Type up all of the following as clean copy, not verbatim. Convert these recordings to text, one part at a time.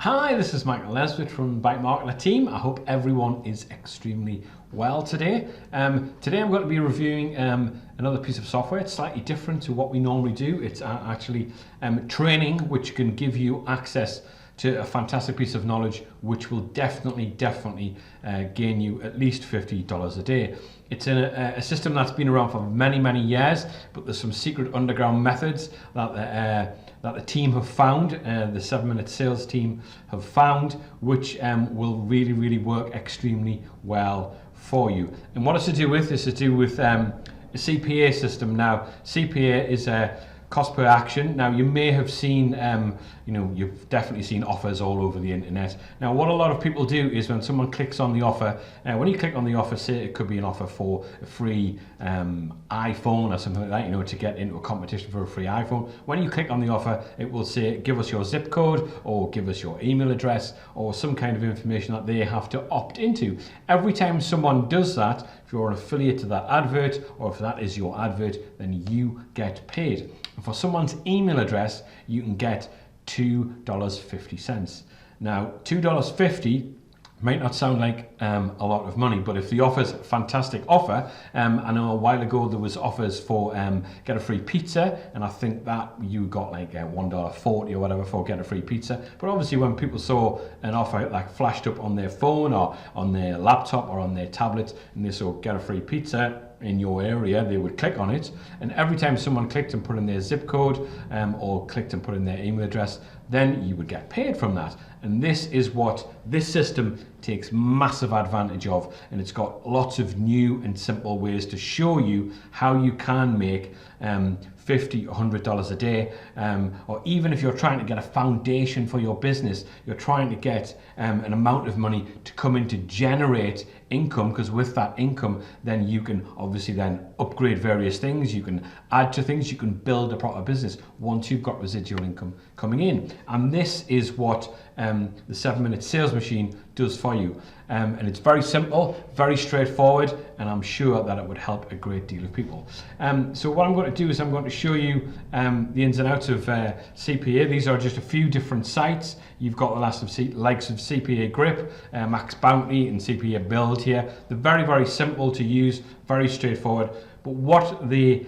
Hi, this is Michael Nesbitt from Bike Marketer team. I hope everyone is extremely well today. Today I'm going to be reviewing another piece of software. It's slightly different to what we normally do. It's actually training which can give you access to a fantastic piece of knowledge which will definitely gain you at least $50 a day. It's a system that's been around for many years, but there's some secret underground methods that the team have found, the 7-Minute Sales team have found, which will really work extremely well for you. And what it's to do with is a CPA system. Now, CPA is a cost per action. Now, you may have seen, you've definitely seen offers all over the internet. Now, what a lot of people do is when someone clicks on the offer, when you click on the offer, say it could be an offer for a free iPhone or something like that, to get into a competition for a free iPhone. When you click on the offer, it will say, give us your zip code or give us your email address or some kind of information that they have to opt into. Every time someone does that, if you're an affiliate to that advert or if that is your advert, then you get paid. And for someone's email address, you can get $2.50. Now, $2.50 might not sound like a lot of money, but if the offer's a fantastic offer, I know a while ago there was offers for get a free pizza, and I think that you got like $1.40 or whatever for get a free pizza. But obviously when people saw an offer like flashed up on their phone or on their laptop or on their tablet, and they saw get a free pizza in your area, they would click on it, and every time someone clicked and put in their zip code or clicked and put in their email address, then you would get paid from that. And this is what this system takes massive advantage of, and it's got lots of new and simple ways to show you how you can make $50 or $100 a day, or even if you're trying to get a foundation for your business, you're trying to get an amount of money to come in to generate income, because with that income then you can obviously then upgrade various things, you can add to things, you can build a proper business once you've got residual income coming in. And this is what the 7-Minute Sales Machine does for you. And it's very simple, very straightforward, and I'm sure that it would help a great deal of people. So what I'm going to do is I'm going to show you the ins and outs of CPA. These are just a few different sites. You've got the likes of CPA Grip, Max Bounty, and CPA Build here. They're very simple to use, very straightforward. But what the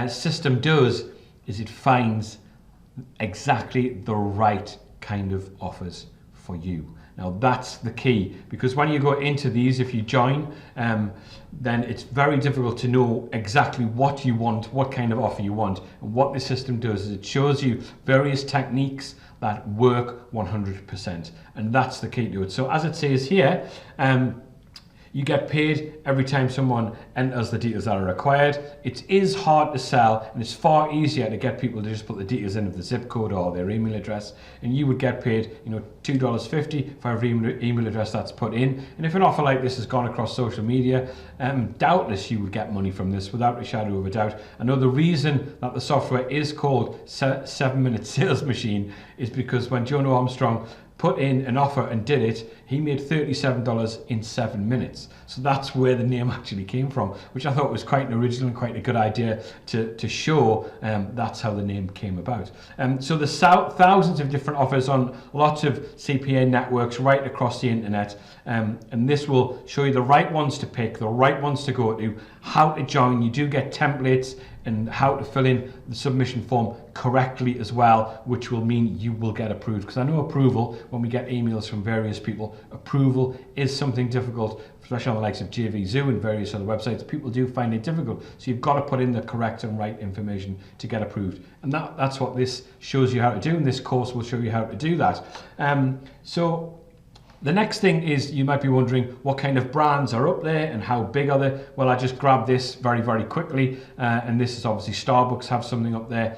system does is it finds exactly the right kind of offers for you. Now that's the key, because when you go into these, if you join, then it's very difficult to know exactly what you want, what kind of offer you want. And what the system does is it shows you various techniques that work 100%, and that's the key to it. So as it says here, you get paid every time someone enters the details that are required. It is hard to sell, and it's far easier to get people to just put the details in of the zip code or their email address, and you would get paid $2.50 for every email address that's put in. And if an offer like this has gone across social media, doubtless you would get money from this without a shadow of a doubt. I know the reason that the software is called 7-Minute Sales Machine is because when Jono Armstrong put in an offer and did it, he made $37 in 7 minutes. So that's where the name actually came from, which I thought was quite an original and quite a good idea to show that's how the name came about. So there's thousands of different offers on lots of CPA networks right across the internet, and this will show you the right ones to pick, the right ones to go to, how to join. You do get templates and how to fill in the submission form correctly as well, which will mean you will get approved. Because I know approval, when we get emails from various people, approval is something difficult, especially on the likes of JVZoo and various other websites. People do find it difficult. So you've got to put in the correct and right information to get approved. And that's what this shows you how to do, and this course will show you how to do that. So the next thing is, you might be wondering what kind of brands are up there and how big are they. Well, I just grabbed this very quickly, and this is obviously Starbucks have something up there.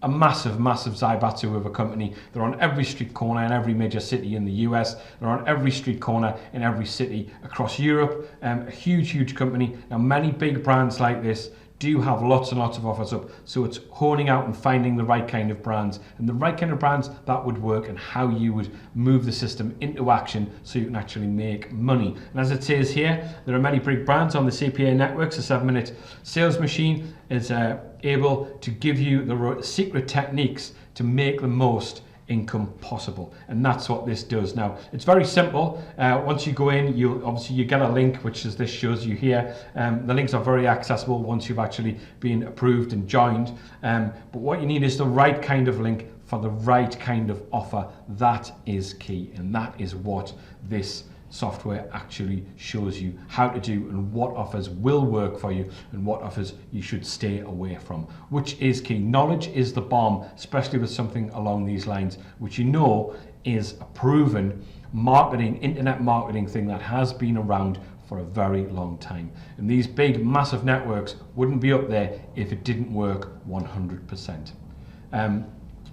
A massive Zaibatsu of a company. They're on every street corner in every major city in the US. They're on every street corner in every city across Europe. A huge company. Now, many big brands like this do have lots and lots of offers up, so it's honing out and finding the right kind of brands, and the right kind of brands that would work, and how you would move the system into action so you can actually make money. And as it says here, there are many big brands on the CPA networks. The 7-Minute Sales Machine is able to give you the secret techniques to make the most income possible, and that's what this does. Now it's very simple. Once you go in, you get a link, which is this shows you here. The links are very accessible once you've actually been approved and joined, but what you need is the right kind of link for the right kind of offer. That is key, and that is what this software actually shows you how to do, and what offers will work for you and what offers you should stay away from, which is key. Knowledge is the bomb, especially with something along these lines, which you know is a proven marketing, internet marketing thing that has been around for a very long time. And these big, massive networks wouldn't be up there if it didn't work 100%.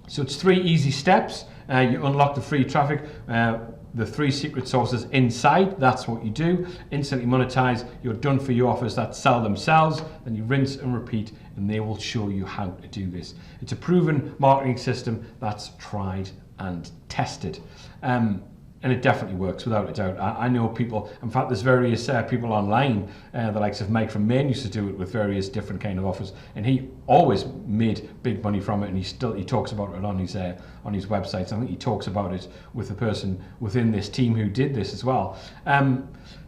So it's 3 easy steps. You unlock the free traffic, the 3 secret sources inside. That's what you do. Instantly monetize. You're done for your offers that sell themselves. Then you rinse and repeat, and they will show you how to do this. It's a proven marketing system that's tried and tested. And it definitely works, without a doubt. I know people, in fact, there's various people online, the likes of Mike from Maine used to do it with various different kind of offers, and he always made big money from it, and he talks about it on his website. I think he talks about it with the person within this team who did this as well.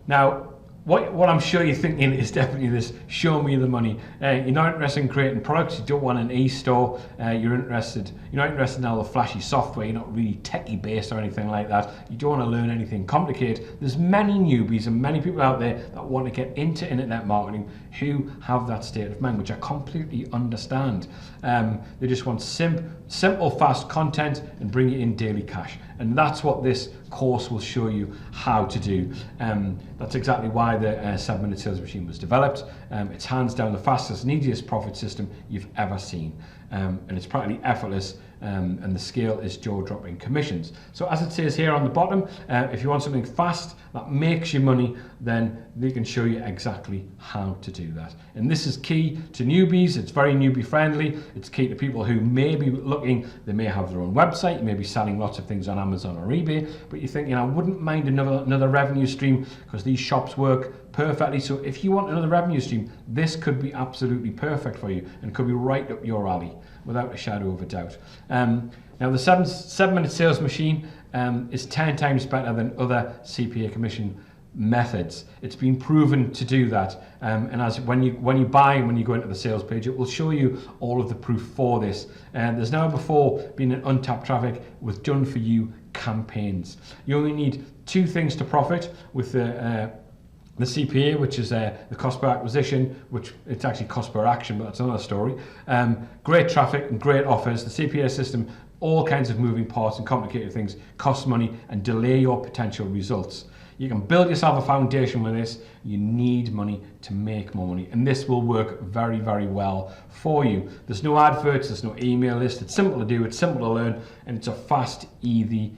Now, what I'm sure you're thinking is definitely this: show me the money. You're not interested in creating products. You don't want an e-store. You're not interested in all the flashy software. You're not really techie based or anything like that. You don't want to learn anything complicated. There's many newbies and many people out there that want to get into internet marketing who have that state of mind, which I completely understand. They just want simple, fast content and bring it in daily cash. And that's what this course will show you how to do. That's exactly why the 7-minute sales machine was developed. It's hands down the fastest and easiest profit system you've ever seen. And it's practically effortless, and the scale is jaw-dropping commissions. So as it says here on the bottom, if you want something fast that makes you money, then they can show you exactly how to do that. And this is key to newbies. It's very newbie friendly. It's key to people who may be looking, they may have their own website, you may be selling lots of things on Amazon or eBay, but you think, I wouldn't mind another revenue stream because these shops work perfectly. So if you want another revenue stream, this could be absolutely perfect for you and could be right up your alley, without a shadow of a doubt. Now the 7-minute sales machine is 10 times better than other CPA commission methods. It's been proven to do that, and when you go into the sales page, it will show you all of the proof for this. There's never before been an untapped traffic with done for you campaigns. You only need 2 things to profit with the CPA, which is the cost per acquisition, which it's actually cost per action, but that's another story. Great traffic and great offers. The CPA system, all kinds of moving parts and complicated things, cost money and delay your potential results. You can build yourself a foundation with this. You need money to make more money, and this will work very, very well for you. There's no adverts, there's no email list. It's simple to do, it's simple to learn, and it's a fast, easy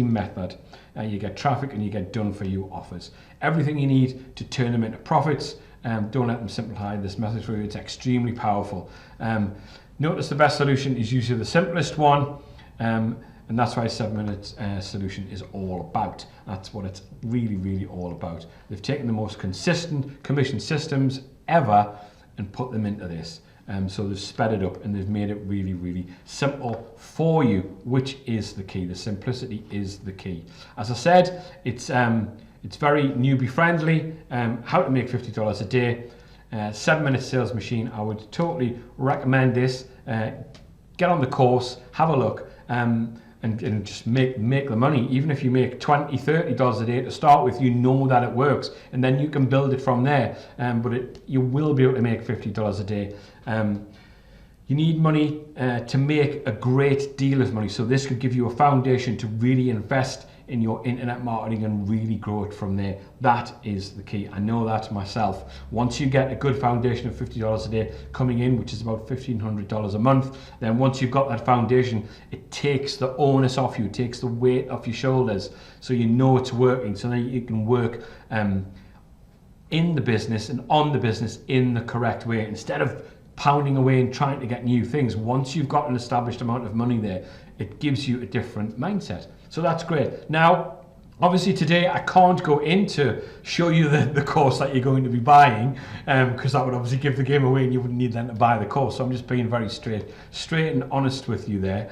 method. You get traffic and you get done for you offers. Everything you need to turn them into profits. Don't let them simplify this method for you. It's extremely powerful. Notice the best solution is usually the simplest one, and that's why 7-minute solution is all about. That's what it's really, really all about. They've taken the most consistent commission systems ever and put them into this. So they've sped it up and they've made it really, really simple for you, which is the key. The simplicity is the key. As I said, it's very newbie friendly. How to make $50 a day. 7-minute sales machine. I would totally recommend this. Get on the course, have a look, and just make the money. Even if you make $20, $30 a day to start with, you know that it works, and then you can build it from there. But you will be able to make $50 a day. You need money to make a great deal of money. So this could give you a foundation to really invest in your internet marketing and really grow it from there. That is the key. I know that myself. Once you get a good foundation of $50 a day coming in, which is about $1,500 a month, then once you've got that foundation, it takes the onus off you, it takes the weight off your shoulders, so you know it's working, so then you can work in the business and on the business in the correct way, instead of pounding away and trying to get new things. Once you've got an established amount of money there, it gives you a different mindset. So that's great. Now, obviously today I can't go into show you the course that you're going to be buying, because that would obviously give the game away and you wouldn't need them to buy the course. So I'm just being very straight and honest with you there.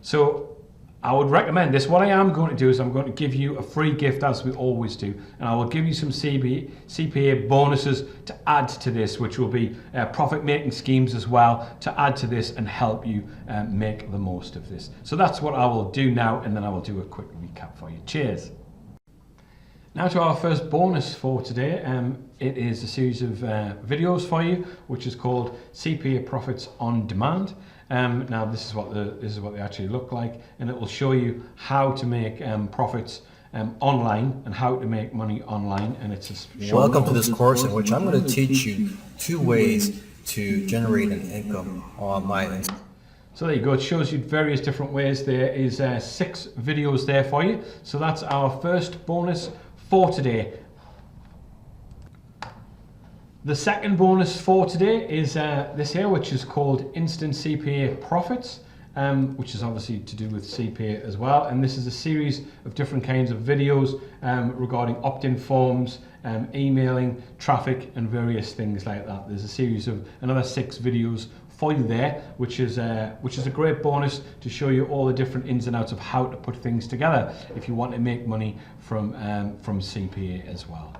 So I would recommend this. What I am going to do is I'm going to give you a free gift, as we always do, and I will give you some CPA bonuses to add to this, which will be profit making schemes as well to add to this and help you make the most of this. So that's what I will do now, and then I will do a quick recap for you. Cheers. Now to our first bonus for today. It is a series of videos for you, which is called CPA Profits on Demand. Now this is what they actually look like, and it will show you how to make profits online and how to make money online. And it's welcome to this course in which I'm going to teach you 2 ways to generate an income online. So there you go, it shows you various different ways. There is 6 videos there for you. So that's our first bonus for today. The second bonus for today is this here, which is called Instant CPA Profits, which is obviously to do with CPA as well. And this is a series of different kinds of videos regarding opt-in forms, emailing, traffic, and various things like that. There's a series of another 6 videos for you there, which is a great bonus to show you all the different ins and outs of how to put things together if you want to make money from CPA as well.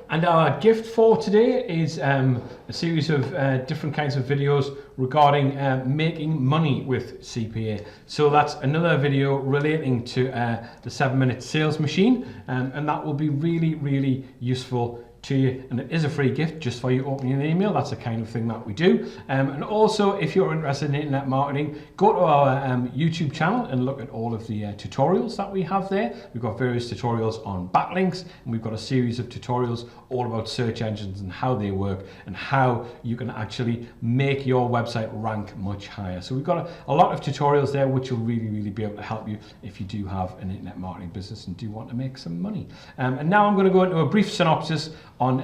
And our gift for today is a series of different kinds of videos regarding making money with CPA. So that's another video relating to the 7-minute sales machine, and that will be really, really useful to you, and it is a free gift just for you opening an email. That's the kind of thing that we do. And also, if you're interested in internet marketing, go to our YouTube channel and look at all of the tutorials that we have there. We've got various tutorials on backlinks, and we've got a series of tutorials all about search engines and how they work and how you can actually make your website rank much higher. So we've got a lot of tutorials there which will really, really be able to help you if you do have an internet marketing business and do want to make some money. And now I'm going to go into a brief synopsis on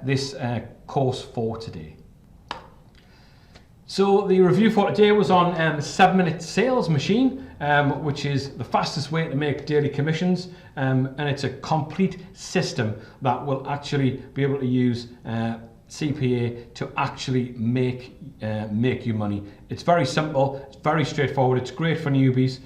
this course for today. So the review for today was on the 7-minute sales machine, which is the fastest way to make daily commissions, and it's a complete system that will actually be able to use CPA to actually make you money. It's very simple, it's very straightforward, it's great for newbies.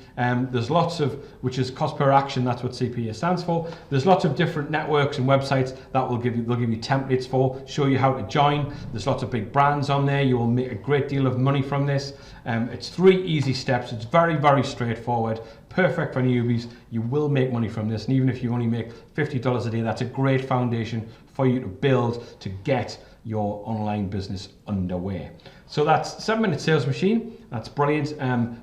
There's lots of, which is cost per action, that's what CPA stands for. There's lots of different networks and websites that they'll give you templates for, show you how to join. There's lots of big brands on there. You will make a great deal of money from this. It's 3 easy steps. It's very, very straightforward. Perfect for newbies. You will make money from this, and even if you only make $50 a day, that's a great foundation for you to build to get your online business underway. So that's 7-minute sales machine. That's brilliant.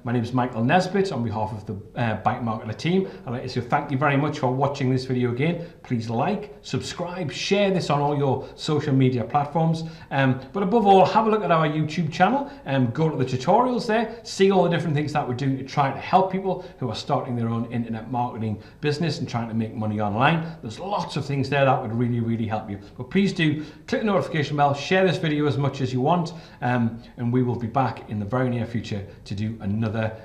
My name is Michael Nesbitt on behalf of the Bike Marketer team. I'd like to say thank you very much for watching this video again. Please like, subscribe, share this on all your social media platforms. But above all, have a look at our YouTube channel and go to the tutorials there, see all the different things that we're doing to try to help people who are starting their own internet marketing business and trying to make money online. There's lots of things there that would really, really help you. But please do click the notification bell, share this video as much as you want, and we will be back in the very near future to do another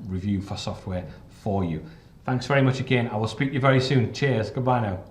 review for software for you. Thanks very much again. I will speak to you very soon. Cheers. Goodbye now.